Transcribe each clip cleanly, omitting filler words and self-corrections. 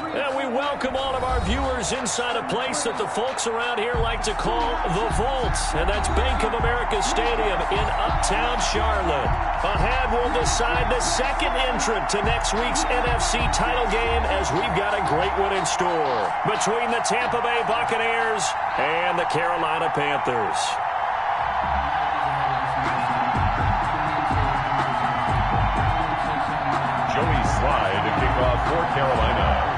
And we welcome all of our viewers inside a place that the folks around here like to call the Vault. And that's Bank of America Stadium in Uptown Charlotte. Ahead, we'll decide the second entrant to next week's NFC title game as we've got a great one in store between the Tampa Bay Buccaneers and the Carolina Panthers. Joey Slye to kick off for Carolina.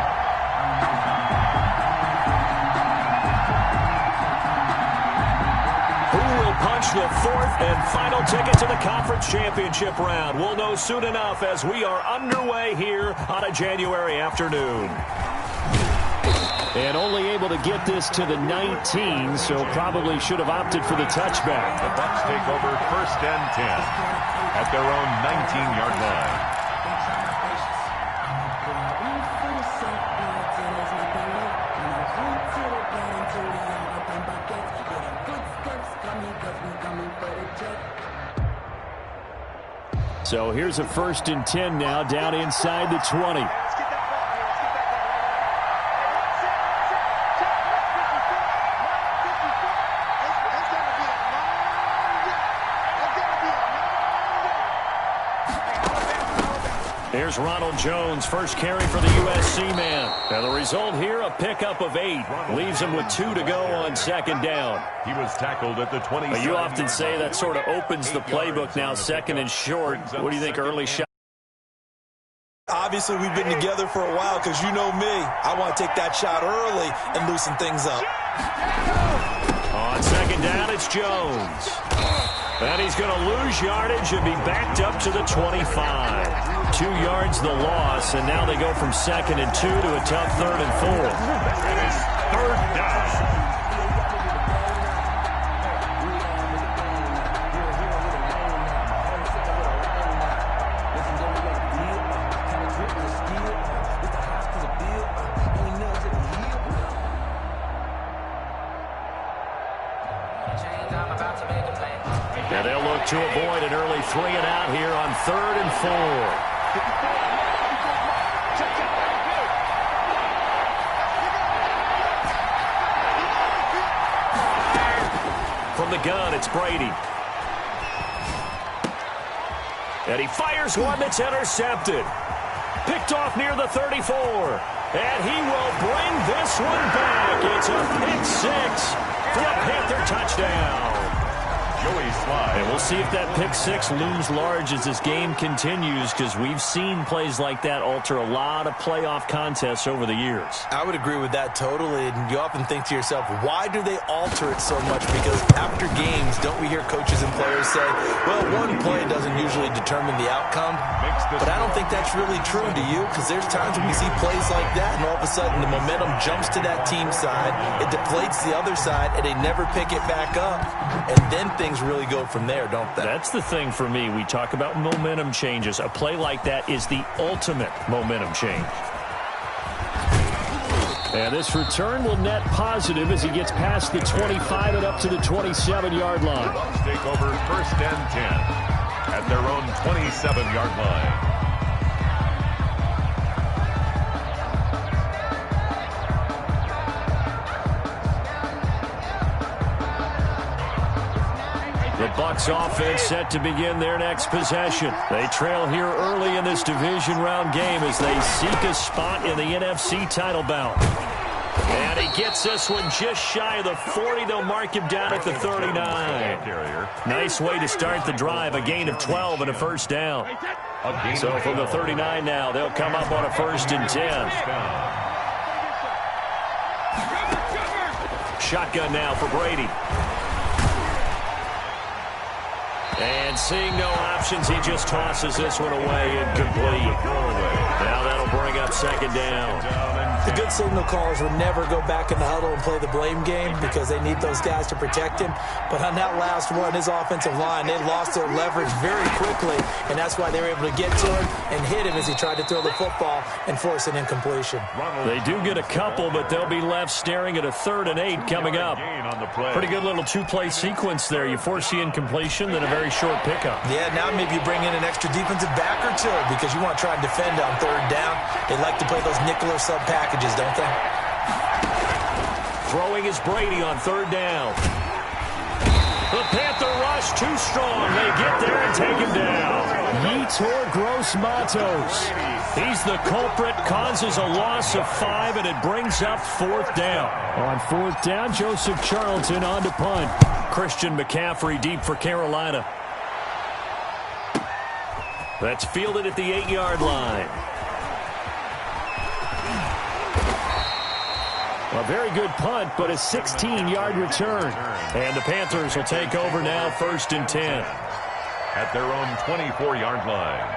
Punch the fourth and final ticket to the conference championship round. We'll know soon enough as we are underway here on a January afternoon. And only able to get this to the 19, so probably should have opted for the touchback. The Bucs take over 1st and 10 at their own 19-yard line. So here's a 1st and 10 now, down inside the 20. Here's Ronald Jones, first carry for the USC man. And the result here, a pickup of 8. Leaves him with 2 to go on 2nd down. He was tackled at the 20. You often say that sort of opens the playbook now, 2nd and short. What do you think, early shot? Obviously, we've been together for a while because you know me. I want to take that shot early and loosen things up. On 2nd down, it's Jones. And he's going to lose yardage and be backed up to the 25. 2 yards the loss, and now they go from 2nd and 2 to a tough 3rd and 4. It is 3rd down. And they'll look to avoid an early 3 and out here on 3rd and 4. From the gun, it's Brady. And he fires one that's intercepted. Picked off near the 34. And he will bring this one back. It's a pick 6 for a Panther touchdown. Joey Slye. And we'll see if that pick 6 looms large as this game continues, because we've seen plays like that alter a lot of playoff contests over the years. I would agree with that totally, and you often think to yourself, why do they alter it so much? Because after games, don't we hear coaches and players say, well, one play doesn't usually determine the outcome? But I don't think that's really true, do you? Because there's times when we see plays like that, and all of a sudden the momentum jumps to that team side, it deflates the other side, and they never pick it back up. And then things really go from there, don't they? That's the thing for me. We talk about momentum changes. A play like that is the ultimate momentum change. And this return will net positive as he gets past the 25 and up to the 27-yard line. The Bucs take over 1st and 10 at their own 27-yard line. The Bucs offense set to begin their next possession. They trail here early in this division round game as they seek a spot in the NFC title bout. And he gets this one just shy of the 40. They'll mark him down at the 39. Nice way to start the drive. A gain of 12 and a 1st down. So from the 39 now, they'll come up on a 1st and 10. Shotgun now for Brady. And seeing no options, he just tosses this one away incomplete. Now that'll bring up 2nd down. The good signal callers would never go back in the huddle and play the blame game because they need those guys to protect him. But on that last one, his offensive line, they lost their leverage very quickly, and that's why they were able to get to him and hit him as he tried to throw the football and force an incompletion. They do get a couple, but they'll be left staring at a 3rd and 8 coming up. Pretty good little 2-play sequence there. You force the incompletion, then a very short pickup. Yeah, now maybe you bring in an extra defensive back or two because you want to try and defend on 3rd down. They like to play those nickel or sub packages, don't they? Throwing is Brady on third down. The Panther rush too strong. They get there and take him down. Yetur Gross-Matos. He's the culprit, causes a loss of 5, and it brings up fourth down. On fourth down, Joseph Charlton on to punt. Christian McCaffrey deep for Carolina. That's fielded at the 8-yard line. A very good punt, but a 16-yard return. And the Panthers will take over now, 1st and 10. At their own 24-yard line.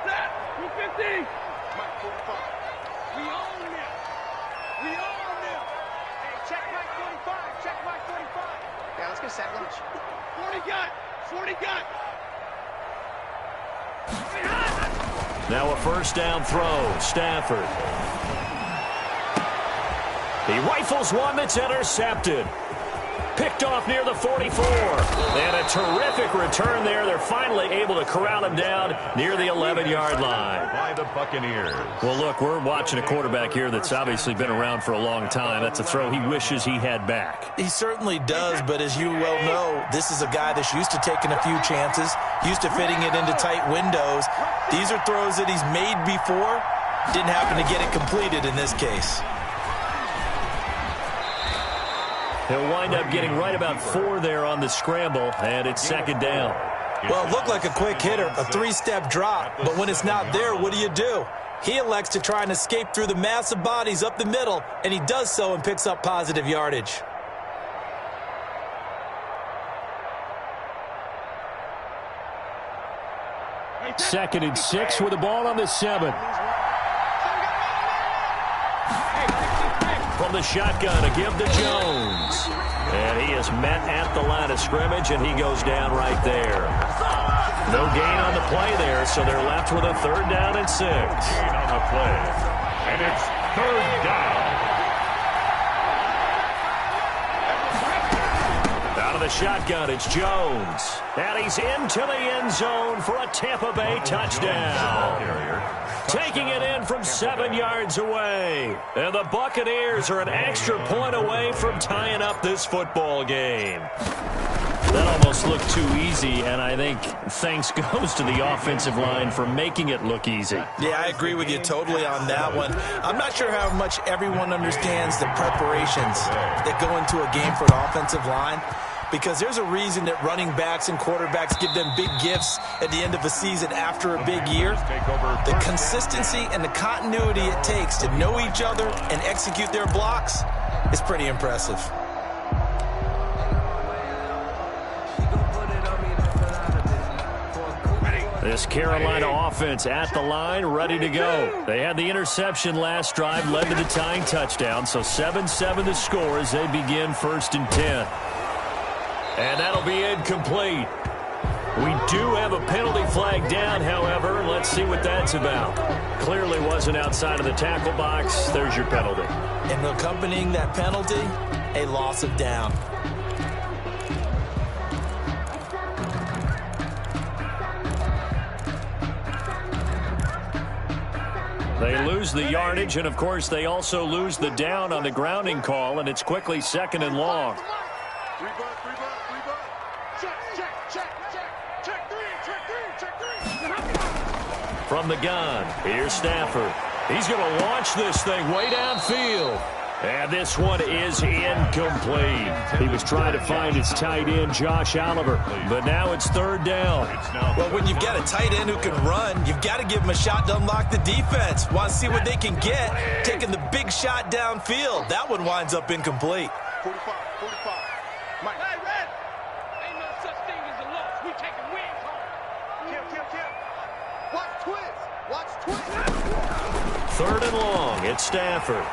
Set! 250! Mike 45. We own them. We own them. Hey, check Mike 45. Check Mike 45. Yeah, let's go set lunch. 40 gun. 40 gun. Now a first down throw. Stafford. He rifles one that's intercepted. Picked off near the 44. And a terrific return there. They're finally able to corral him down near the 11-yard line. By the Buccaneers. Well, look, we're watching a quarterback here that's obviously been around for a long time. That's a throw he wishes he had back. He certainly does, but as you well know, this is a guy that's used to taking a few chances, used to fitting it into tight windows. These are throws that he's made before. Didn't happen to get it completed in this case. He'll wind up getting right about 4 there on the scramble, and it's 2nd down. Well, it looked like a quick hitter, a 3-step drop, but when it's not there, what do? He elects to try and escape through the mass of bodies up the middle, and he does so and picks up positive yardage. Second and 6 with the ball on the 7. From the shotgun, a give to Jones. And he is met at the line of scrimmage, and he goes down right there. No gain on the play there, so they're left with a 3rd down and 6. Gain on the play. And it's 3rd down. Out of the shotgun, it's Jones. And he's into the end zone for a Tampa Bay touchdown. Taking it in from 7 yards away. And the Buccaneers are an extra point away from tying up this football game. That almost looked too easy, and I think thanks goes to the offensive line for making it look easy. Yeah, I agree with you totally on that one. I'm not sure how much everyone understands the preparations that go into a game for an offensive line, because there's a reason that running backs and quarterbacks give them big gifts at the end of a season after a big year. The consistency and the continuity it takes to know each other and execute their blocks is pretty impressive. This Carolina offense at the line, ready to go. They had the interception last drive, led to the tying touchdown, so 7-7 the score as they begin 1st and 10. And that'll be incomplete. We do have a penalty flag down, however. Let's see what that's about. Clearly wasn't outside of the tackle box. There's your penalty. And accompanying that penalty, a loss of down. They lose the yardage, and, of course, they also lose the down on the grounding call, and it's quickly 2nd and long. From the gun, here's Stafford. He's going to launch this thing way downfield. And this one is incomplete. He was trying to find his tight end, Josh Oliver, but now it's 3rd down. Well, when you've got a tight end who can run, you've got to give him a shot to unlock the defense. Want to see what they can get, taking the big shot downfield. That one winds up incomplete. 45. Mike. Hey, Red! Ain't no such thing as a loss. We taking wins home. Kim. Watch twist. 3rd and long. It's Stafford.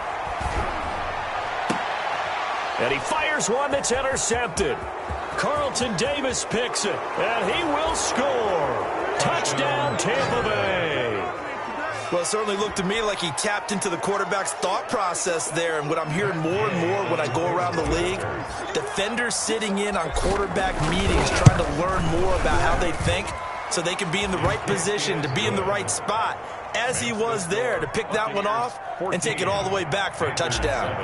And he fires one that's intercepted. Carlton Davis picks it, and he will score. Touchdown, Tampa Bay. Well, it certainly looked to me like he tapped into the quarterback's thought process there, and what I'm hearing more and more when I go around the league, defenders sitting in on quarterback meetings trying to learn more about how they think. so they can be in the right position, to be in the right spot, as he was there, to pick that one off and take it all the way back for a touchdown.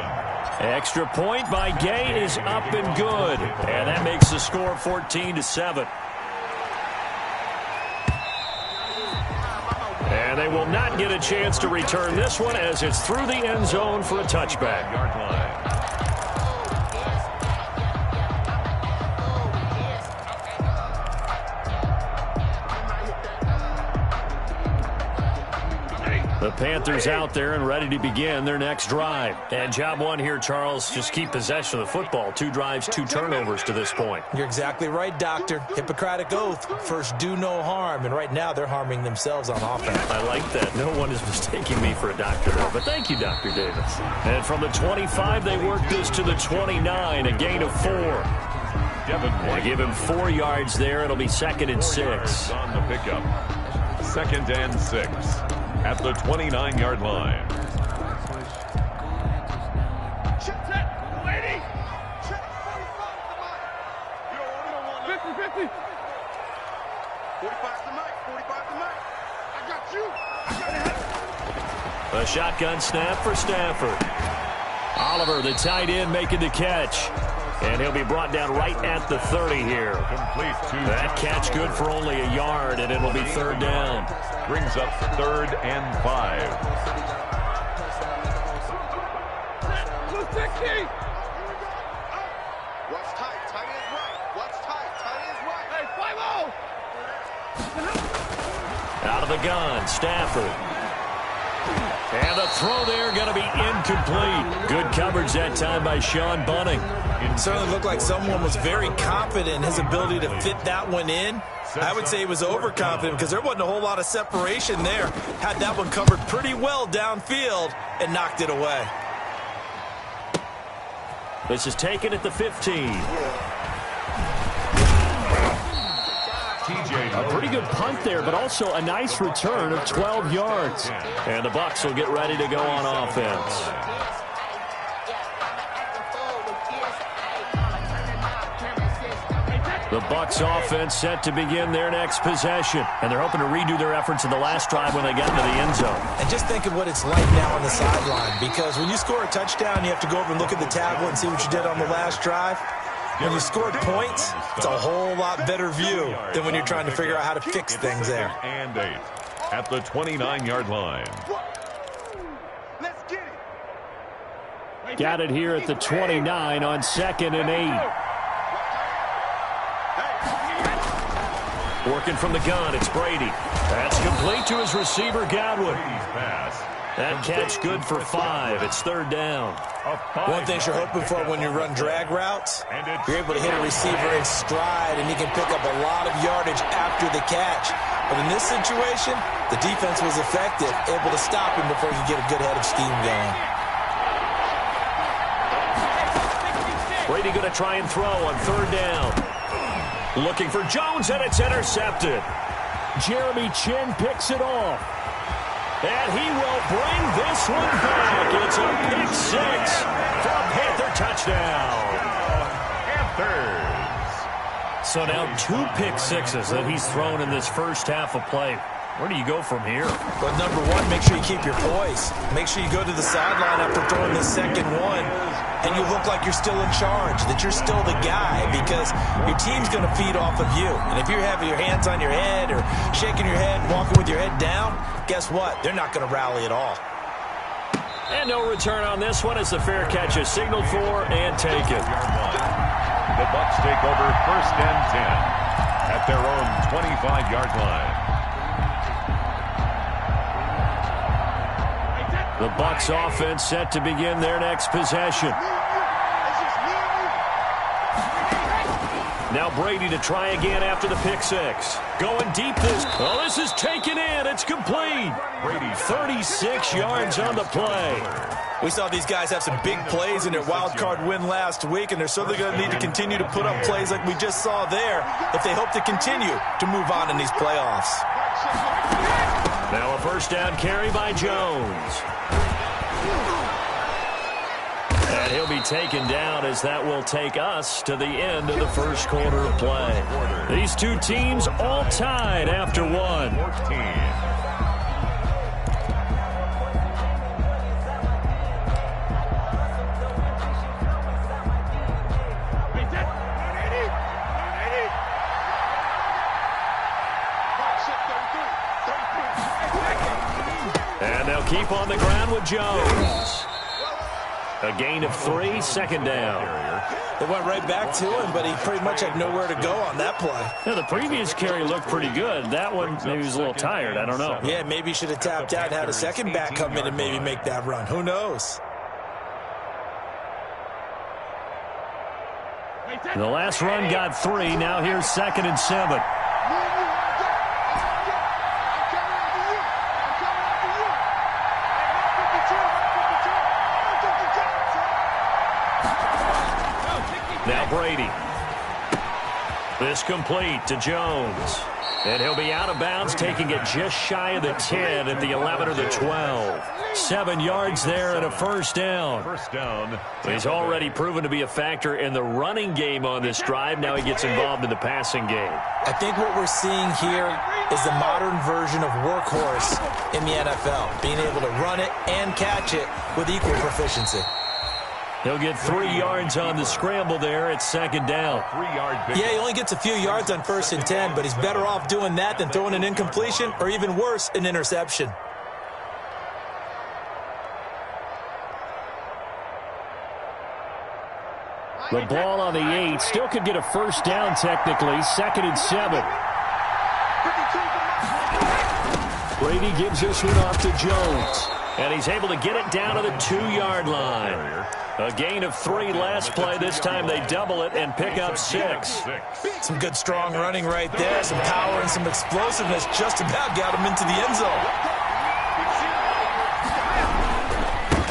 Extra point by Gay is up and good. And that makes the score 14-7. And they will not get a chance to return this one as it's through the end zone for a touchback. Yard line. The Panthers out there and ready to begin their next drive. And job one here, Charles, just keep possession of the football. 2 drives, 2 turnovers to this point. You're exactly right, Doctor. Hippocratic oath. First, do no harm. And right now, they're harming themselves on offense. I like that. No one is mistaking me for a doctor, though. But thank you, Dr. Davis. And from the 25, they work this to the 29, a gain of 4. They give him 4 yards there. It'll be 2nd and 6. On the pickup. 2nd and 6. At the 29-yard line. Check, lady. Check, 50-50. 45 to Mike. 45 to Mike. I got you. A shotgun snap for Stafford. Oliver, the tight end, making the catch. And he'll be brought down right at the 30 here. Complete to that catch good for only a yard, and it'll be 3rd down. Brings up 3rd and 5. Watch tight. Tight is right. Watch tight. Tight is right. Hey, 5-0. Out of the gun, Stafford. And the throw there going to be incomplete. Good coverage that time by Sean Bunning. It certainly looked like someone was very confident in his ability to fit that one in. I would say he was overconfident because there wasn't a whole lot of separation there. Had that one covered pretty well downfield and knocked it away. This is taken at the 15. A pretty good punt there, but also a nice return of 12 yards. And the Bucs will get ready to go on offense. The Bucs offense set to begin their next possession. And they're hoping to redo their efforts in the last drive when they got into the end zone. And just think of what it's like now on the sideline, because when you score a touchdown, you have to go over and look at the tablet and see what you did on the last drive. When you scored points, it's a whole lot better view than when you're trying to figure out how to fix things there. And 8 at the 29-yard line. Let's get it. Got it here at the 29 on 2nd and 8. Working from the gun, it's Brady. That's complete to his receiver, Godwin. That catch good for 5. It's 3rd down. One thing you're hoping for when you run drag routes, you're able to hit a receiver in stride, and he can pick up a lot of yardage after the catch. But in this situation, the defense was effective, able to stop him before he could get a good head of steam going. Brady going to try and throw on 3rd down. Looking for Jones, and it's intercepted. Jeremy Chin picks it off. And he will bring this one back. It's a pick 6 for a Panther touchdown. Panthers. So now 2 pick 6s that he's thrown in this first half of play. Where do you go from here? But number one, make sure you keep your poise. Make sure you go to the sideline after throwing the second one, and you look like you're still in charge, that you're still the guy, because your team's going to feed off of you. And if you're having your hands on your head or shaking your head, walking with your head down, guess what? They're not going to rally at all. And no return on this one as the fair catch is signaled for and taken. The Bucs take over 1st and 10 at their own 25-yard line. The Bucs offense set to begin their next possession. Now Brady to try again after the pick 6. Going deep this is taken in. It's complete. Brady 36 yards on the play. We saw these guys have some big plays in their wild card win last week, and they're certainly going to need to continue to put up plays like we just saw there if they hope to continue to move on in these playoffs. Now a 1st down carry by Jones. And he'll be taken down as that will take us to the end of the first quarter of play. These two teams all tied after one. 14. And they'll keep on the ground with Jones. A gain of 3, second down. They went right back to him, but he pretty much had nowhere to go on that play. Yeah, the previous carry looked pretty good. That one, maybe he was a little tired. I don't know. Yeah, maybe he should have tapped out and had a second back come in and maybe make that run. Who knows? The last run got 3. Now here's 2nd and 7. Now Brady. This complete to Jones. And he'll be out of bounds, taking it just shy of the 10 at the 11 or the 12. 7 yards there and a first down. First down. He's already proven to be a factor in the running game on this drive. Now he gets involved in the passing game. I think what we're seeing here is the modern version of workhorse in the NFL, being able to run it and catch it with equal proficiency. He'll get 3 yards on the scramble there at 2nd down. 3-yard big. Yeah, he only gets a few yards on 1st and 10, but he's better off doing that than throwing an incompletion or even worse, an interception. The ball on the 8 still could get a first down technically. 2nd and 7. Brady gives this one off to Jones. And he's able to get it down to the 2-yard line. A gain of 3 last play. This time they double it and pick up 6. Some good strong running right there. Some power and some explosiveness just about got him into the end zone.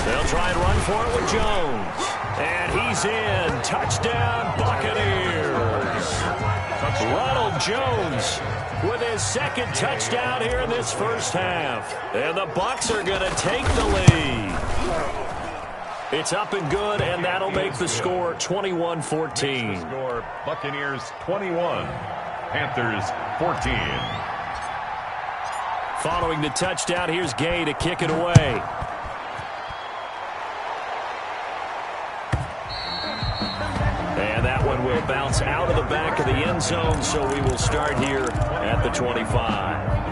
They'll try and run for it with Jones. And he's in. Touchdown, Buccaneers. Ronald Jones with his 2nd touchdown here in this first half. And the Bucs are going to take the lead. It's up and good, and that'll make the score 21-14. Score Buccaneers 21, Panthers 14. Following the touchdown, here's Gay to kick it away. And that one will bounce out of the back of the end zone, so we will start here at the 25.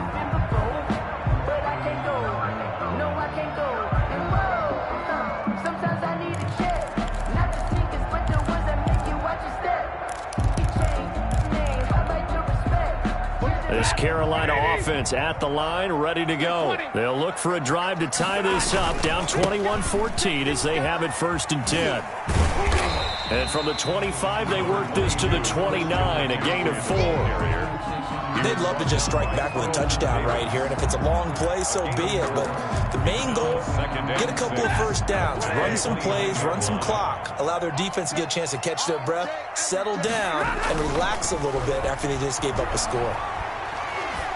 This Carolina offense at the line, ready to go. They'll look for a drive to tie this up, down 21-14 as they have it 1st and 10. And from the 25, they work this to the 29, a gain of 4. They'd love to just strike back with a touchdown right here, and if it's a long play, so be it. But the main goal, get a couple of first downs, run some plays, run some clock, allow their defense to get a chance to catch their breath, settle down, and relax a little bit after they just gave up a score.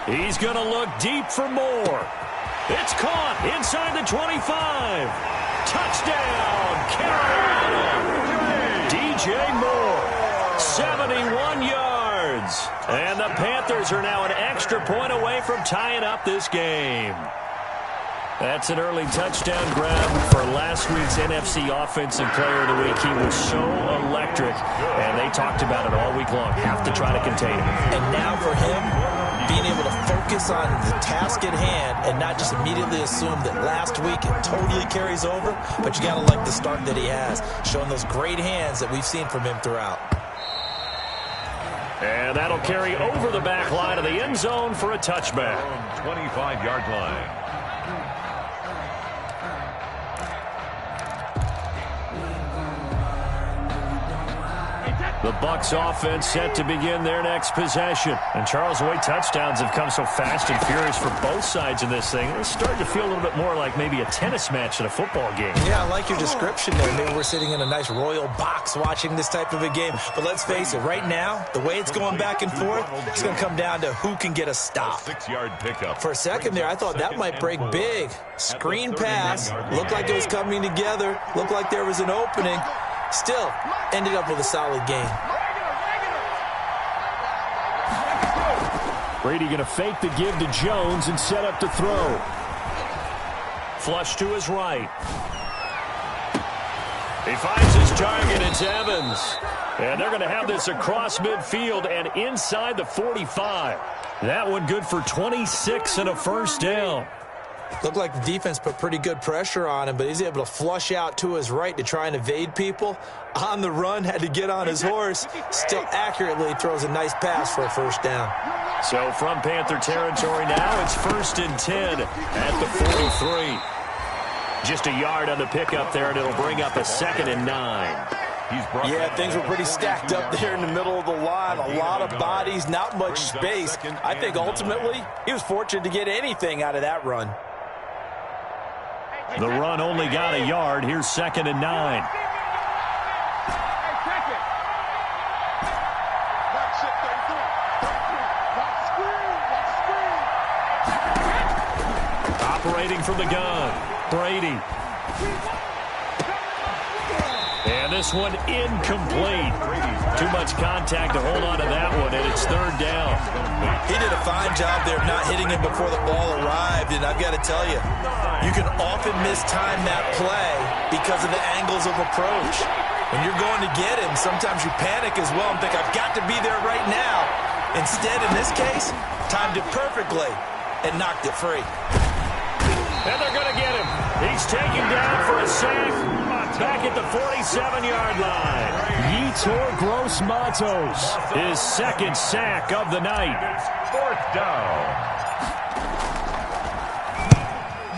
He's going to look deep for more. It's caught inside the 25. Touchdown, Carolina. DJ Moore, 71 yards. And the Panthers are now an extra point away from tying up this game. That's an early touchdown grab for last week's NFC Offensive Player of the Week. He was so electric, and they talked about it all week long. Have to try to contain him. And now for him, being able to focus on the task at hand and not just immediately assume that last week it totally carries over, but you got to like the start that he has, showing those great hands that we've seen from him throughout. And that'll carry over the back line of the end zone for a touchback. 25-yard line. The Bucs offense set to begin their next possession. And Charles, the way touchdowns have come so fast and furious for both sides in this thing, it's starting to feel a little bit more like maybe a tennis match than a football game. Yeah, I like your description there. Maybe we're sitting in a nice royal box watching this type of a game. But let's face it, right now, the way it's going back and forth, it's going to come down to who can get a stop. 6-yard pickup. For a second there, I thought that might break big. Screen pass. Looked like it was coming together. Looked like there was an opening. Still, ended up with a solid game. Brady going to fake the give to Jones and set up to throw. Flush to his right. He finds his target. It's Evans. And they're going to have this across midfield and inside the 45. That one good for 26 and a first down. Looked like the defense put pretty good pressure on him, but he's able to flush out to his right to try and evade people. On the run, had to get on his horse. Still accurately throws a nice pass for a first down. So from Panther territory now, it's 1st and 10 at the 43. Just a yard on the pickup there, and it'll bring up a 2nd and 9. Yeah, things were pretty stacked up there in the middle of the line. A lot of bodies, not much space. I think ultimately he was fortunate to get anything out of that run. The run only got a yard. Here's 2nd and 9. Operating from the gun, Brady. And this one incomplete. Too much contact to hold on to that one, and it's 3rd down. He did a fine job there of not hitting him before the ball arrived, and I've got to tell you, you can often mistime that play because of the angles of approach. When you're going to get him, sometimes you panic as well and think, I've got to be there right now. Instead, in this case, timed it perfectly and knocked it free. And they're going to get him. He's taken down for a sack back at the 47-yard line. Yetur Gross-Matos, his 2nd sack of the night. 4th down.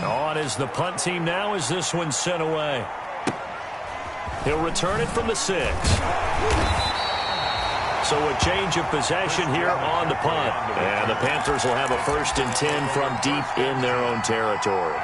On is the punt team now as this one's sent away. He'll return it from the 6. So a change of possession here on the punt. And the Panthers will have a 1st and 10 from deep in their own territory.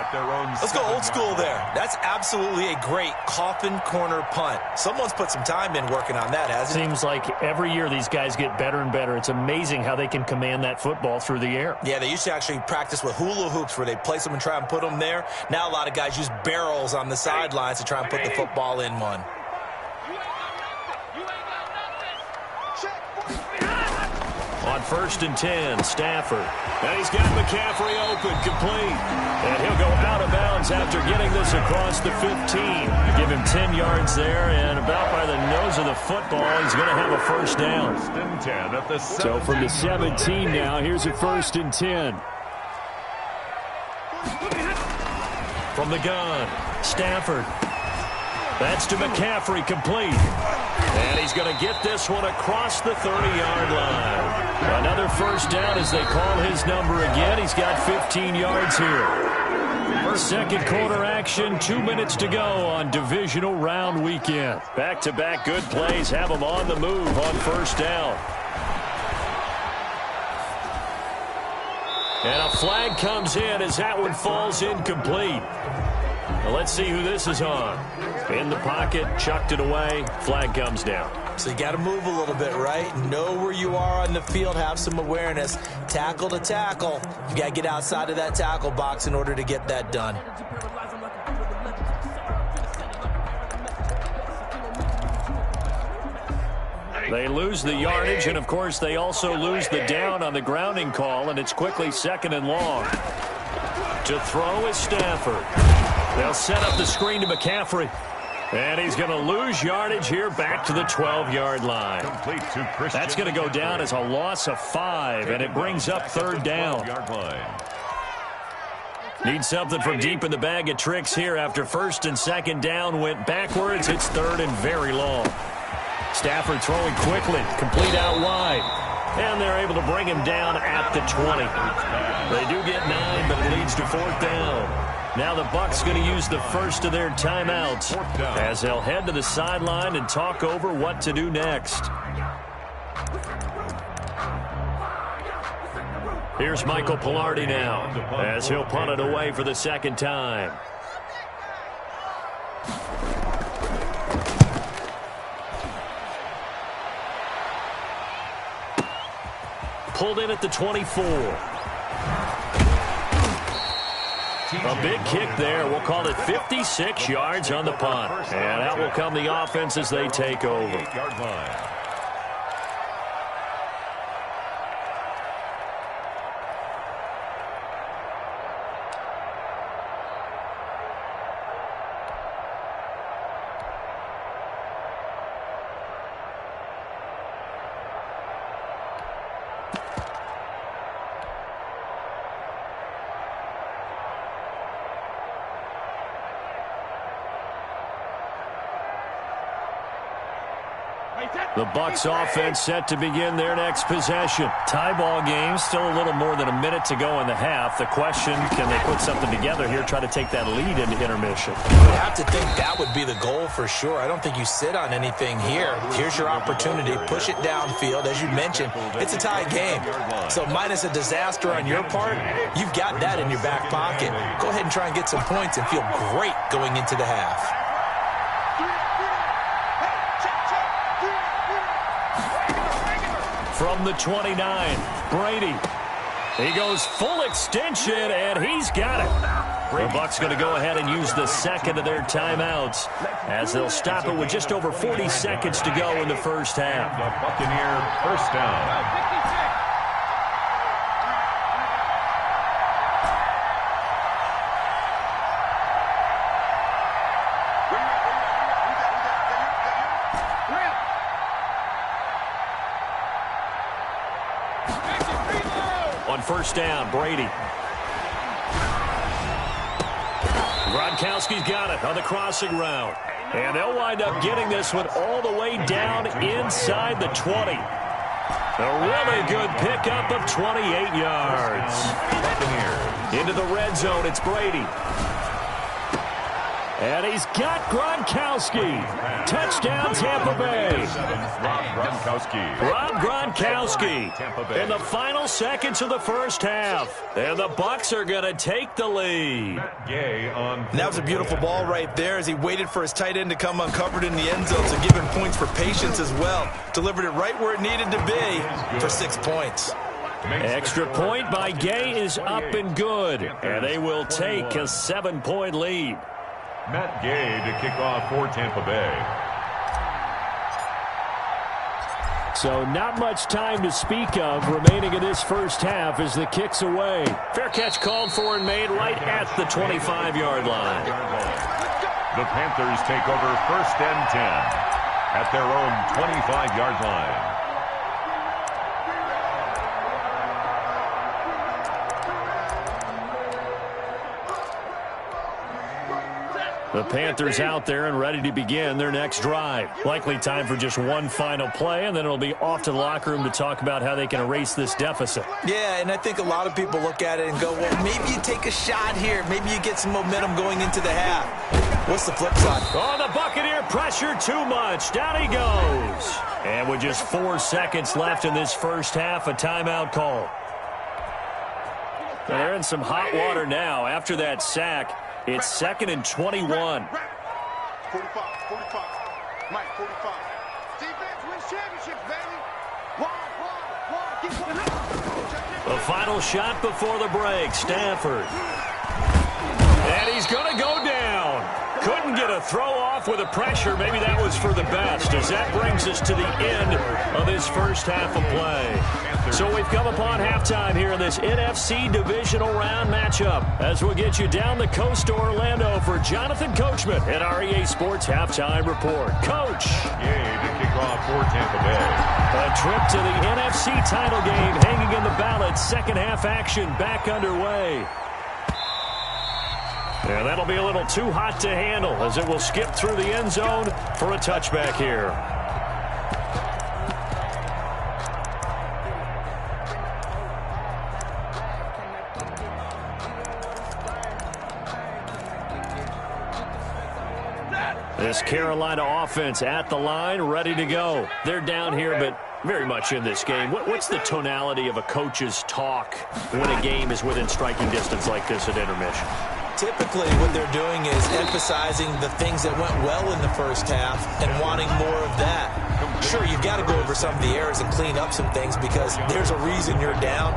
Let's go old school there. That's absolutely a great coffin corner punt. Someone's put some time in working on that, hasn't it? Seems like every year these guys get better and better. It's amazing how they can command that football through the air. Yeah, they used to actually practice with hula hoops where they place them and try and put them there. Now a lot of guys use barrels on the sidelines to try and put the football in one. On 1st and 10, Stafford. And he's got McCaffrey open, complete. And he'll go out of bounds after getting this across the 15. Give him 10 yards there, and about by the nose of the football, he's going to have a first down. So from the 17 now, here's a 1st and 10. From the gun, Stafford. That's to McCaffrey, complete. And he's going to get this one across the 30-yard line. Another first down as they call his number again. He's got 15 yards here. 2nd quarter action, 2 minutes to go on divisional round weekend. Back-to-back good plays have them on the move on 1st down. And a flag comes in as that one falls incomplete. Now let's see who this is on. In the pocket, chucked it away, flag comes down. So you got to move a little bit, right? Know where you are on the field, have some awareness. Tackle to tackle. You got to get outside of that tackle box in order to get that done. They lose the yardage, and of course they also lose the down on the grounding call, and it's quickly 2nd and long. To throw is Stafford. They'll set up the screen to McCaffrey. And he's going to lose yardage here back to the 12-yard line. That's going to go down as a loss of 5, and it brings up 3rd down. Need something from deep in the bag of tricks here after 1st and 2nd down went backwards. It's 3rd and very long. Stafford throwing quickly, complete out wide. And they're able to bring him down at the 20. They do get 9, but it leads to 4th down. Now the Bucs going to use the first of their timeouts as they'll head to the sideline and talk over what to do next. Here's Michael Pilardi now, as he'll punt it away for the second time. Pulled in at the 24. A big kick there. We'll call it 56 yards on the punt. And out will come the offense as they take over. The Bucs offense set to begin their next possession. Tie ball game, still a little more than a minute to go in the half. The question, can they put something together here, try to take that lead into intermission? You would have to think that would be the goal for sure. I don't think you sit on anything here. Here's your opportunity. Push it downfield. As you mentioned, it's a tie game. So minus a disaster on your part, you've got that in your back pocket. Go ahead and try and get some points and feel great going into the half. From the 29, Brady. He goes full extension, and he's got it. The Bucs going to go ahead and use the second of their timeouts as they'll stop it with just over 40 seconds to go in the first half. The Buccaneer first down. First down, Brady. Gronkowski's got it on the crossing route. And they'll wind up getting this one all the way down inside the 20. A really good pickup of 28 yards. Into the red zone, it's Brady. And he's got Gronkowski. Touchdown, Tampa Bay. Rob Gronkowski in the final seconds of the first half. And the Bucs are going to take the lead. And that was a beautiful ball right there as he waited for his tight end to come uncovered in the end zone. So giving points for patience as well. Delivered it right where it needed to be for 6 points. Extra point by Gay is up and good. And they will take a 7-point lead. Matt Gay to kick off for Tampa Bay. So not much time to speak of remaining in this first half as the kick's away. Fair catch called for and made right at the 25-yard line. The Panthers take over first and 10 at their own 25-yard line. The Panthers out there and ready to begin their next drive. Likely time for just one final play, and then it'll be off to the locker room to talk about how they can erase this deficit. Yeah, and I think a lot of people look at it and go, well, maybe you take a shot here. Maybe you get some momentum going into the half. What's the flip side? Oh, the Buccaneer pressure too much. Down he goes. And with just 4 seconds left in this first half, a timeout call. They're in some hot water now after that sack. It's 2nd and 21. 45, 45. Mike, 45. Defense wins championships, baby. The final shot before the break, Stafford. And he's going to go down. Couldn't get a throw off with the pressure. Maybe that was for the best, as that brings us to the end of this first half of play. So we've come upon halftime here in this NFC divisional round matchup as we'll get you down the coast to Orlando for Jonathan Coachman at our EA Sports Halftime Report. Coach. Yay to kick off for Tampa Bay. A trip to the NFC title game hanging in the balance. Second half action back underway. And that'll be a little too hot to handle as it will skip through the end zone for a touchback here. This Carolina offense at the line, ready to go. They're down here, but very much in this game. What's the tonality of a coach's talk when a game is within striking distance like this at intermission? Typically, what they're doing is emphasizing the things that went well in the first half and wanting more of that. Sure, you've got to go over some of the errors and clean up some things because there's a reason you're down.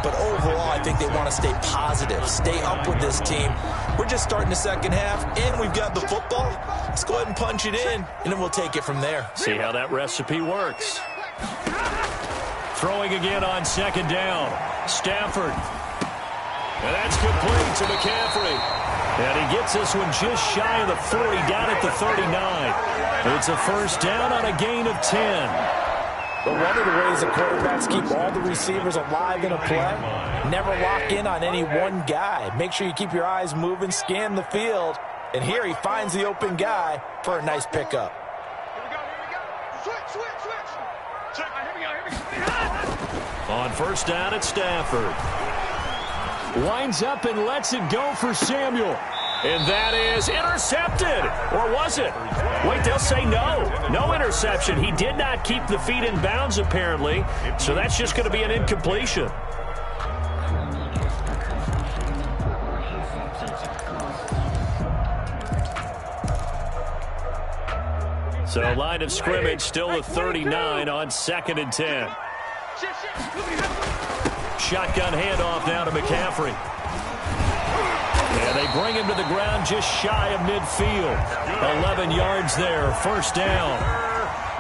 But overall, I think they want to stay positive, stay up with this team. We're just starting the second half, and we've got the football. Let's go ahead and punch it in, and then we'll take it from there. See how that recipe works. Throwing again on second down. Stafford. And that's complete to McCaffrey. And he gets this one just shy of the 40, down at the 39. It's a first down on a gain of 10. But one of the ways the quarterbacks keep all the receivers alive in a play, never lock in on any one guy. Make sure you keep your eyes moving, scan the field. And here he finds the open guy for a nice pickup. Here we go. Switch. Check. Here we go. On first down at Stafford. Winds up and lets it go for Samuel. And that is intercepted. Or was it? Wait, they'll say no. No interception. He did not keep the feet in bounds, apparently. So that's just going to be an incompletion. So line of scrimmage still the 39 on 2nd and 10. Shotgun handoff now to McCaffrey. And they bring him to the ground just shy of midfield. 11 yards there, first down.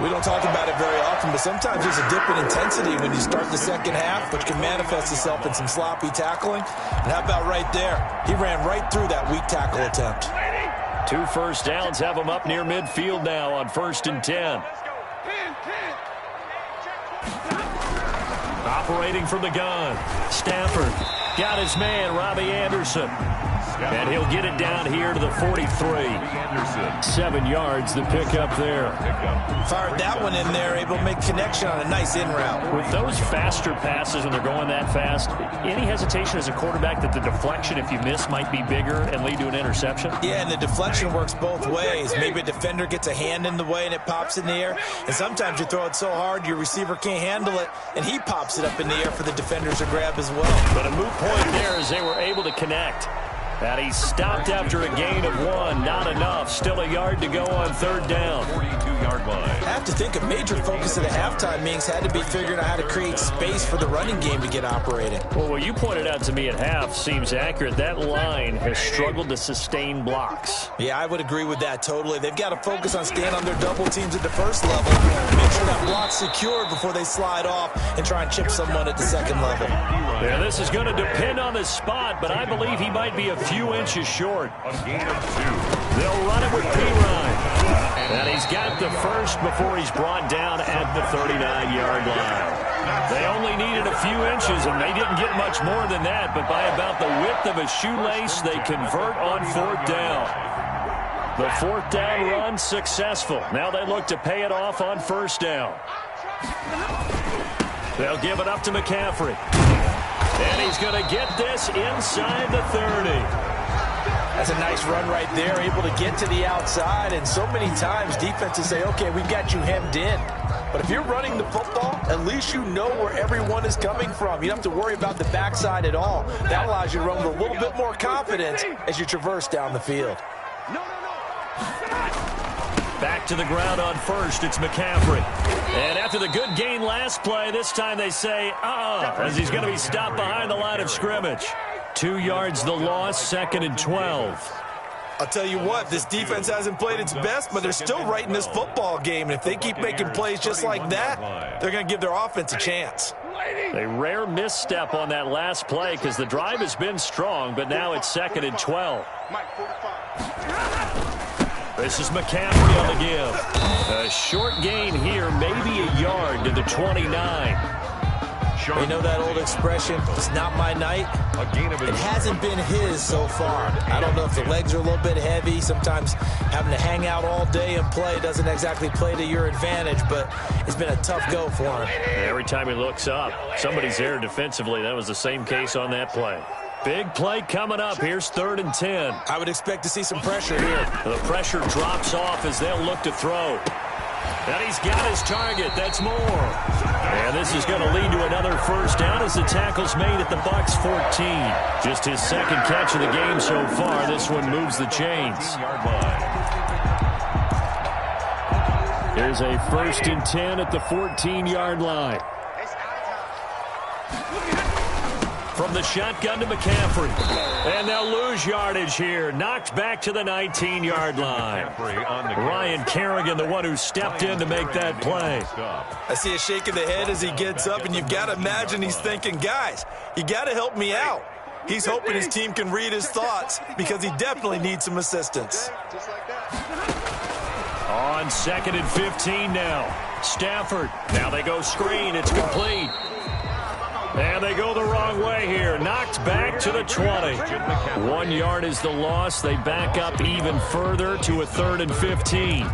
We don't talk about it very often, but sometimes there's a dip in intensity when you start the second half, which can manifest itself in some sloppy tackling. And how about right there? He ran right through that weak tackle attempt. 2 first downs have him up near midfield now on 1st and 10. Operating from the gun. Stafford got his man, Robbie Anderson. And he'll get it down here to the 43. 7 yards, the pickup there. Fired that one in there, able to make connection on a nice in route. With those faster passes when they're going that fast, any hesitation as a quarterback that the deflection, if you miss, might be bigger and lead to an interception? Yeah, and the deflection works both ways. Maybe a defender gets a hand in the way and it pops in the air. And sometimes you throw it so hard your receiver can't handle it, and he pops it up in the air for the defenders to grab as well. But a moot point there as they were able to connect. And he stopped after a gain of 1. Not enough. Still a yard to go on 3rd down. 42-yard line. I have to think a major focus of the halftime meetings had to be figuring out how to create space for the running game to get operating. Well, what you pointed out to me at half seems accurate. That line has struggled to sustain blocks. Yeah, I would agree with that totally. They've got to focus on staying on their double teams at the first level. Make sure that block's secured before they slide off and try and chip someone at the second level. Yeah, this is going to depend on the spot, but I believe he might be a few inches short. A gain of 2. They'll run it with P-Ryan. And he's got the first before he's brought down at the 39-yard line. They only needed a few inches, and they didn't get much more than that, but by about the width of a shoelace, they convert on 4th down. The 4th down run successful. Now they look to pay it off on 1st down. They'll give it up to McCaffrey. And he's going to get this inside the 30. That's a nice run right there, able to get to the outside. And so many times defenses say, okay, we've got you hemmed in. But if you're running the football, at least you know where everyone is coming from. You don't have to worry about the backside at all. That allows you to run with a little bit more confidence as you traverse down the field. Back to the ground on 1st, it's McCaffrey. And after the good gain last play, this time they say, as he's going to be stopped behind the line of scrimmage. 2 yards the loss, 2nd and 12. I'll tell you what, this defense hasn't played its best, but they're still right in this football game. And if they keep making plays just like that, they're going to give their offense a chance. A rare misstep on that last play because the drive has been strong, but now it's 2nd and 12. This is McCaffrey on the give. A short gain here, maybe a yard to the 29. You know that old expression, it's not my night? It hasn't been his so far. I don't know if the legs are a little bit heavy. Sometimes having to hang out all day and play doesn't exactly play to your advantage, but it's been a tough go for him. Every time he looks up, somebody's there defensively. That was the same case on that play. Big play coming up. Here's 3rd and 10. I would expect to see some pressure here. The pressure drops off as they'll look to throw. And he's got his target. That's more. And this is going to lead to another first down as the tackle's made at the Bucs 14. Just his second catch of the game so far. This one moves the chains. Here's a 1st and 10 at the 14-yard line. From the shotgun to McCaffrey. And they'll lose yardage here. Knocked back to the 19-yard line. Ryan Kerrigan, the one who stepped in to make that play. I see a shake of the head as he gets up, and you've got to imagine he's thinking, guys, you got to help me out. He's hoping his team can read his thoughts because he definitely needs some assistance. On 2nd and 15 now. Stafford. Now they go screen. It's complete. And they go the wrong way here. Knocked back to the 20. 1 yard is the loss. They back up even further to a 3rd and 15.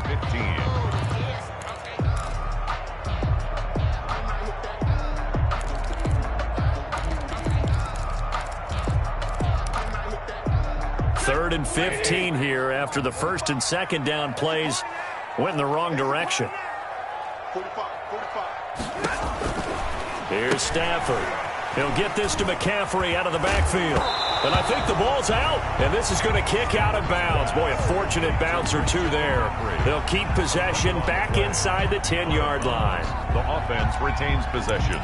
Third and 15 here after the 1st and 2nd down plays went in the wrong direction. Here's Stafford. He'll get this to McCaffrey out of the backfield. And I think the ball's out. And this is going to kick out of bounds. Boy, a fortunate bounce or two there. They'll keep possession back inside the 10-yard line. The offense retains possession.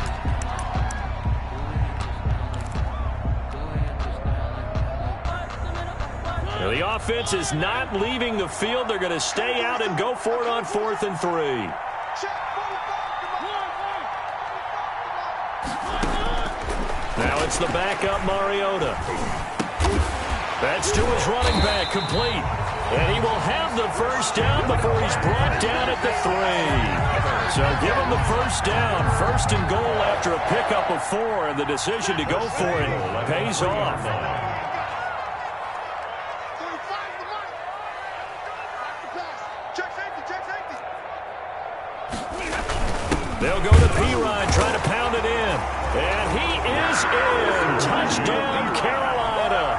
Now, the offense is not leaving the field. They're going to stay out and go for it on 4th and 3. Now it's the backup Mariota. That's to his running back, complete. And he will have the first down before he's brought down at the 3. So give him the first down. 1st and goal after a pickup of 4. And the decision to go for it pays off. They'll go to P-Ryan, trying to pound it in. And he is in. Touchdown, Carolina.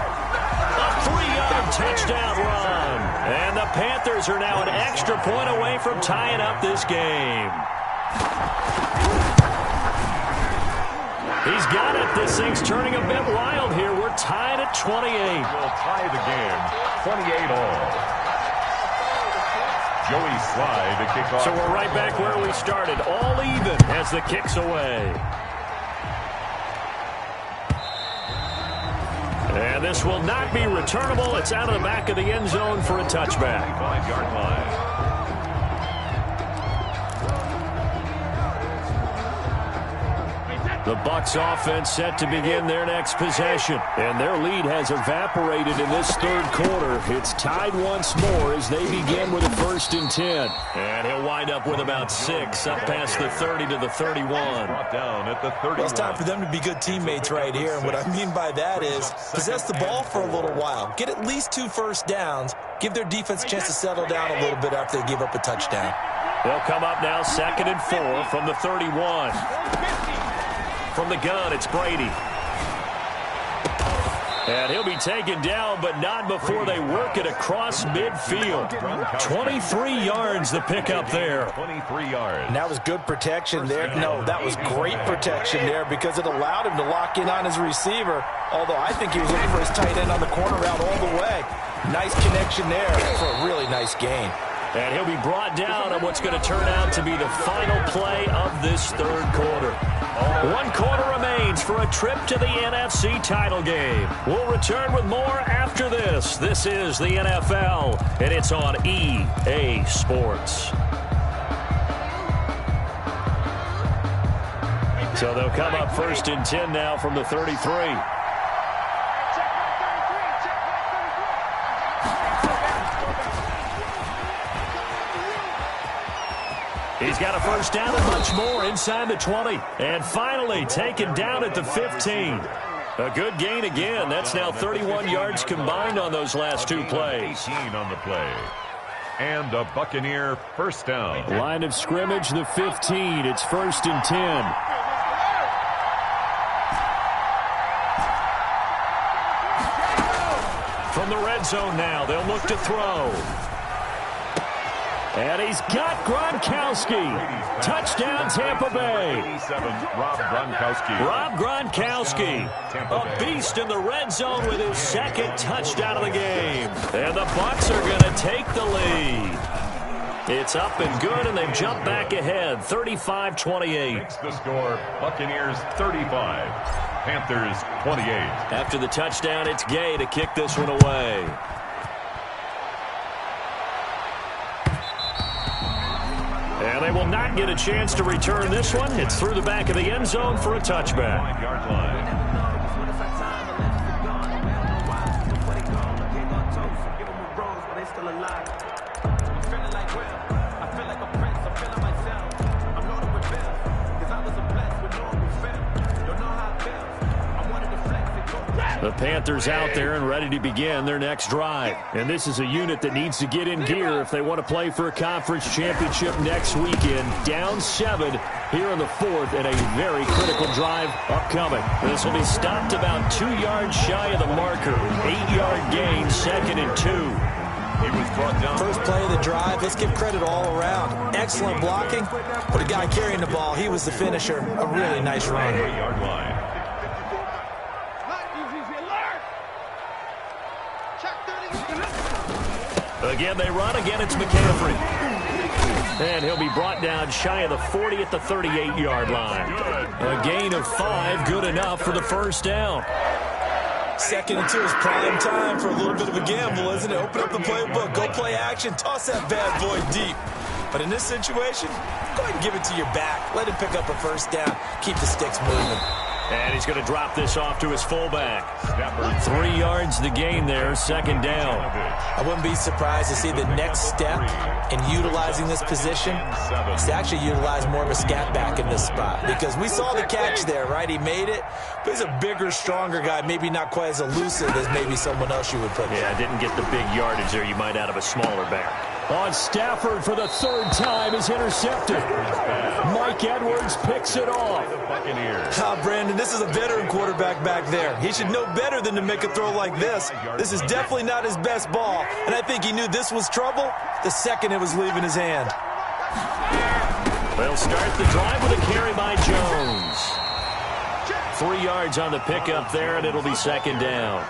A 3-yard touchdown run. And the Panthers are now an extra point away from tying up this game. He's got it. This thing's turning a bit wild here. We're tied at 28. We'll tie the game, 28 all. Joey Sly to kick off. So we're right back where we started. All even as the kick's away. And this will not be returnable. It's out of the back of the end zone for a touchback. 5-yard line. The Bucs offense set to begin their next possession. And their lead has evaporated in this 3rd quarter. It's tied once more as they begin with a 1st and 10. And he'll wind up with about 6 up past the 30 to the 31. Brought down at the 31. Well, it's time for them to be good teammates right here. And what I mean by that is possess the ball for a little while. Get at least 2 first downs. Give their defense a chance to settle down a little bit after they give up a touchdown. They'll come up now 2nd and 4 from the 31. From the gun, it's Brady. And he'll be taken down, but not before they work it across midfield. 23 yards the pickup there. 23 yards. And that was good protection there. No, that was great protection there because it allowed him to lock in on his receiver. Although I think he was looking for his tight end on the corner route all the way. Nice connection there for a really nice gain. And he'll be brought down on what's going to turn out to be the final play of this 3rd quarter. 1 quarter remains for a trip to the NFC title game. We'll return with more after this. This is the NFL, and it's on EA Sports. So they'll come up 1st and 10 now from the 33. He's got a first down and much more inside the 20. And finally taken down at the 15. A good gain again. That's now 31 yards combined on those last 2 plays. 18 on the play. And a Buccaneer first down. Line of scrimmage, the 15. It's 1st and 10. From the red zone now, they'll look to throw. And he's got Gronkowski. Touchdown, Tampa Bay. 87, Rob Gronkowski. Rob Gronkowski, a beast in the red zone with his second touchdown of the game. And the Bucs are going to take the lead. It's up and good, and they've jumped back ahead, 35-28. Makes the score, Buccaneers 35, Panthers 28. After the touchdown, it's Gay to kick this one away. And they will not get a chance to return this one. It's through the back of the end zone for a touchback. 5-yard line. The Panthers out there and ready to begin their next drive. And this is a unit that needs to get in gear if they want to play for a conference championship next weekend. Down 7 here in the 4th and a very critical drive upcoming. This will be stopped about 2 yards shy of the marker. 8-yard gain, 2nd and 2. He was brought down. First play of the drive. Let's give credit all around. Excellent blocking. But a guy carrying the ball, he was the finisher. A really nice run. 8-yard line. Again, they run. Again, it's McCaffrey. And he'll be brought down shy of the 40 at the 38-yard line. A gain of 5, good enough for the first down. 2nd and 2 is prime time for a little bit of a gamble, isn't it? Open up the playbook, go play action, toss that bad boy deep. But in this situation, go ahead and give it to your back. Let him pick up a first down. Keep the sticks moving. And he's going to drop this off to his fullback. 3 yards the gain there, 2nd down. I wouldn't be surprised to see the next step in utilizing this position is to actually utilize more of a scat back in this spot. Because we saw the catch there, right? He made it, but he's a bigger, stronger guy, maybe not quite as elusive as maybe someone else you would put there. Yeah, didn't get the big yardage there you might out of a smaller back. On Stafford for the 3rd time is intercepted. Mike Edwards picks it off. Brandon, this is a veteran quarterback back there. He should know better than to make a throw like this. This is definitely not his best ball, and I think he knew this was trouble the second it was leaving his hand. They'll start the drive with a carry by Jones. 3 yards on the pickup there, and it'll be 2nd down.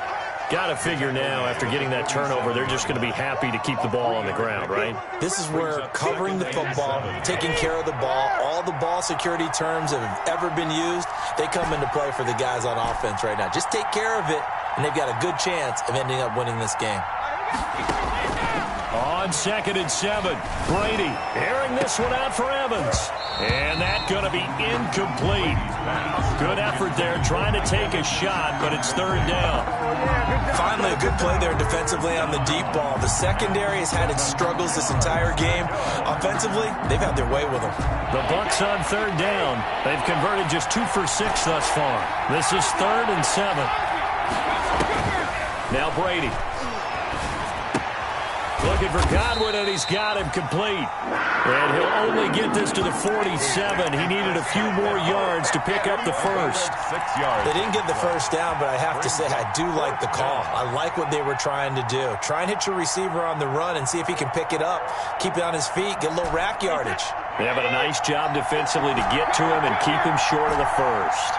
Got to figure now, after getting that turnover, they're just going to be happy to keep the ball on the ground, right? This is where covering the football, taking care of the ball, all the ball security terms that have ever been used, they come into play for the guys on offense right now. Just take care of it, and they've got a good chance of ending up winning this game. On 2nd and 7, Brady airing this one out for Evans. And that's going to be incomplete. Good effort there trying to take a shot, but it's 3rd down. Finally, a good play there defensively on the deep ball. The secondary has had its struggles this entire game. Offensively, they've had their way with them. The Bucs on 3rd down. They've converted just 2 for 6 thus far. This is 3rd and 7. Now Brady. Looking for Godwin, and he's got him complete. And he'll only get this to the 47. He needed a few more yards to pick up the first. 6 yards. They didn't get the first down, but I have to say I do like the call. I like what they were trying to do. Try and hit your receiver on the run and see if he can pick it up. Keep it on his feet, get a little rack yardage. Yeah, but a nice job defensively to get to him and keep him short of the first.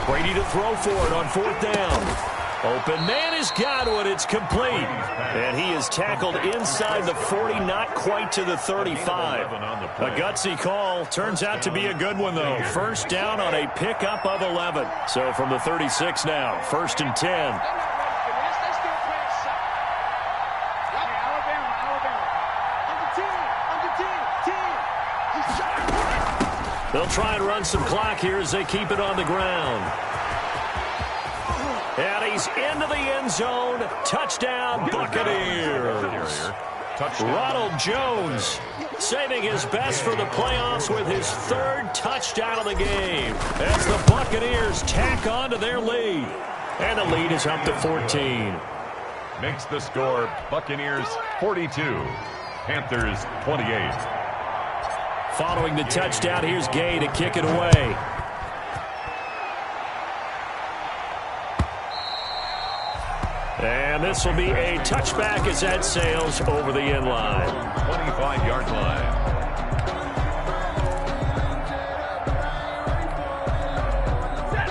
Brady to throw for it on 4th down. Open man is Godwin. It's complete. And he is tackled inside the 40, not quite to the 35. A gutsy call. Turns out to be a good one, though. 1st down on a pickup of 11. So from the 36 now, 1st and 10. They'll try and run some clock here as they keep it on the ground. And he's into the end zone. Touchdown, Buccaneers. Ronald Jones saving his best for the playoffs with his 3rd touchdown of the game as the Buccaneers tack on to their lead. And the lead is up to 14. Makes the score Buccaneers 42, Panthers 28. Following the touchdown, here's Gay to kick it away. And this will be a touchback as that sails over the end line. 25-yard line.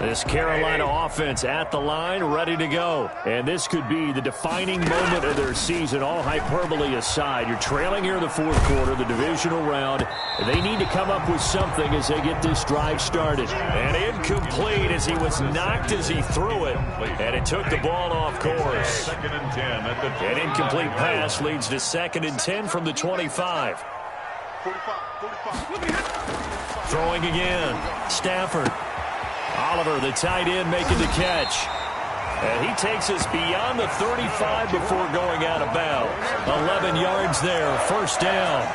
This Carolina offense at the line, ready to go. And this could be the defining moment of their season, all hyperbole aside. You're trailing here in the fourth quarter, the divisional round. They need to come up with something as they get this drive started. And incomplete as he was knocked as he threw it. And it took the ball off course. An incomplete pass leads to 2nd and 10 from the 25. Throwing again. Stafford. Oliver, the tight end, making the catch. And he takes us beyond the 35 before going out of bounds. 11 yards there, first down.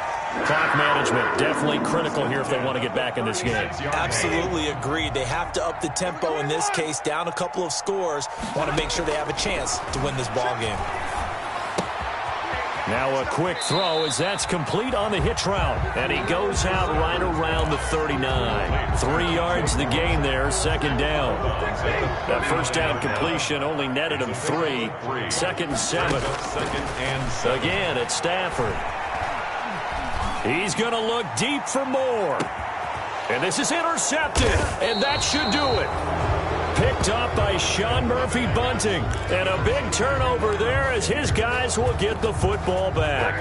Clock management definitely critical here if they want to get back in this game. Absolutely agreed. They have to up the tempo in this case, down a couple of scores. Want to make sure they have a chance to win this ball game. Now a quick throw as that's complete on the hitch route. And he goes out right around the 39. 3 yards the gain there, 2nd down. That first down completion only netted him 3. 2nd and 7. Again at Stafford. He's going to look deep for more. And this is intercepted. And that should do it. Picked up by Sean Murphy-Bunting. And a big turnover there as his guys will get the football back.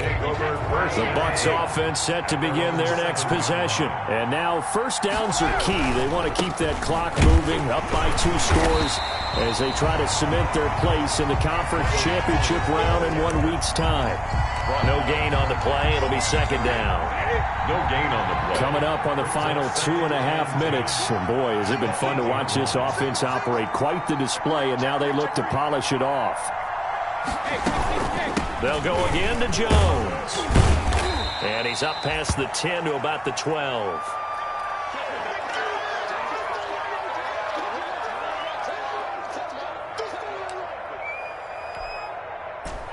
The Bucs offense set to begin their next possession. And now first downs are key. They want to keep that clock moving, up by 2 scores as they try to cement their place in the conference championship round in 1 week's time. No gain on the play. It'll be 2nd down. No gain on the play. Coming up on the final 2.5 minutes. And boy, has it been fun to watch this offense operate. Quite the display, and now they look to polish it off. They'll go again to Jones. And he's up past the 10 to about the 12.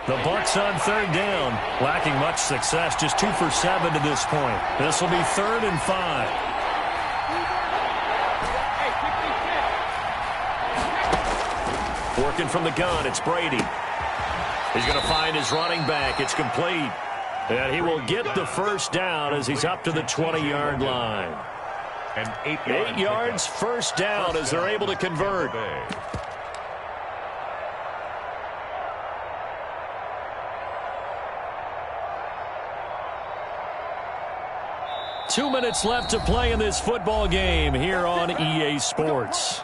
The Bucs on 3rd down, lacking much success, just 2 for 7 to this point. This will be 3rd and 5. Working from the gun, it's Brady. He's going to find his running back. It's complete. And he will get the first down as he's up to the 20-yard line. And 8 yards, first down as they're able to convert. 2 minutes left to play in this football game here on EA Sports.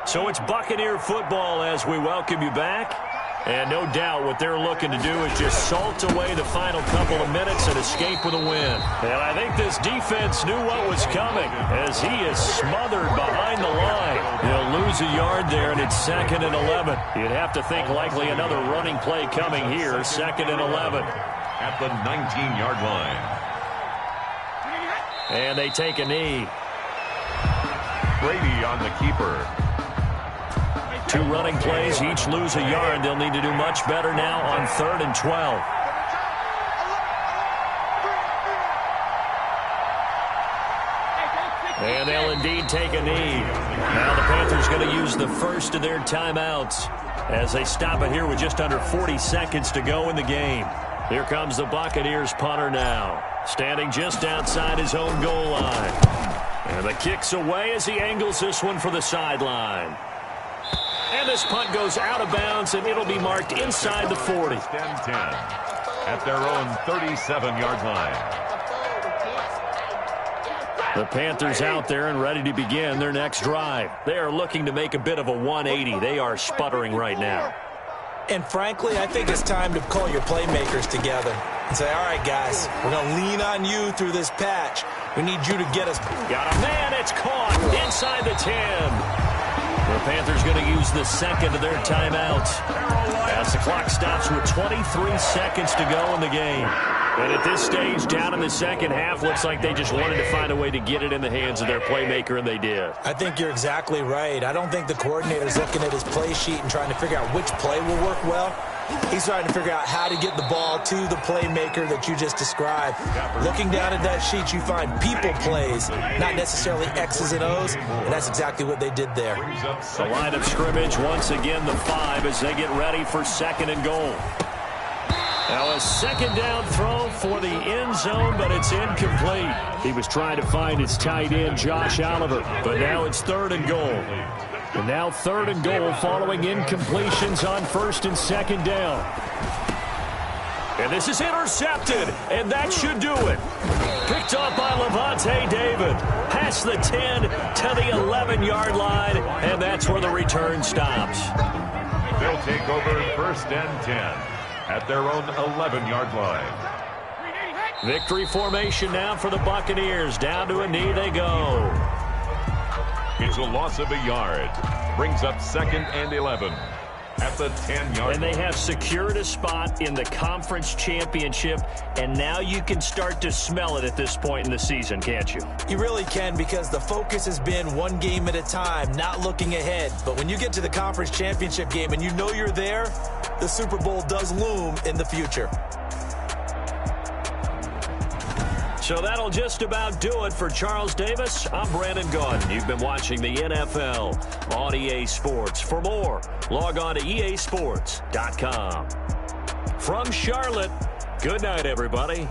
So it's Buccaneer football as we welcome you back. And no doubt what they're looking to do is just salt away the final couple of minutes and escape with a win. And I think this defense knew what was coming as he is smothered behind the line. He'll lose a yard there, and it's 2nd and 11. You'd have to think likely another running play coming here, 2nd and 11. At the 19-yard line. And they take a knee. Brady on the keeper. 2 running plays, each lose a yard. They'll need to do much better now on 3rd and 12. And they'll indeed take a knee. Now the Panthers going to use the first of their timeouts as they stop it here with just under 40 seconds to go in the game. Here comes the Buccaneers punter now, standing just outside his own goal line. And the kick's away as he angles this one for the sideline. And this punt goes out of bounds, and it'll be marked inside the 40. 10 at their own 37-yard line. The Panthers out there and ready to begin their next drive. They are looking to make a bit of a 180. They are sputtering right now. And frankly, I think it's time to call your playmakers together and say, all right, guys, we're going to lean on you through this patch. We need you to get us. Got a man. It's caught inside the 10. The Panthers going to use the second of their timeouts as the clock stops with 23 seconds to go in the game. And at this stage, down in the second half, looks like they just wanted to find a way to get it in the hands of their playmaker, and they did. I think you're exactly right. I don't think the coordinator's looking at his play sheet and trying to figure out which play will work well. He's trying to figure out how to get the ball to the playmaker that you just described. Looking down at that sheet, you find people plays, not necessarily X's and O's, and that's exactly what they did there. The line of scrimmage, once again, the 5 as they get ready for 2nd and goal. Now a 2nd down throw for the end zone, but it's incomplete. He was trying to find his tight end, Josh Oliver, but now it's 3rd and goal. And now 3rd and goal following incompletions on 1st and 2nd down. And this is intercepted, and that should do it. Picked up by Levante David. Past the 10 to the 11-yard line, and that's where the return stops. They'll take over 1st and 10 at their own 11-yard line. Victory formation now for the Buccaneers. Down to a knee they go. It's a loss of a yard. Brings up 2nd and 11 at the 10-yard line. And they have secured a spot in the conference championship, and now you can start to smell it at this point in the season, can't you? You really can, because the focus has been one game at a time, not looking ahead. But when you get to the conference championship game and you know you're there, the Super Bowl does loom in the future. So that'll just about do it for Charles Davis. I'm Brandon Gaudin. You've been watching the NFL on EA Sports. For more, log on to easports.com. From Charlotte, good night, everybody.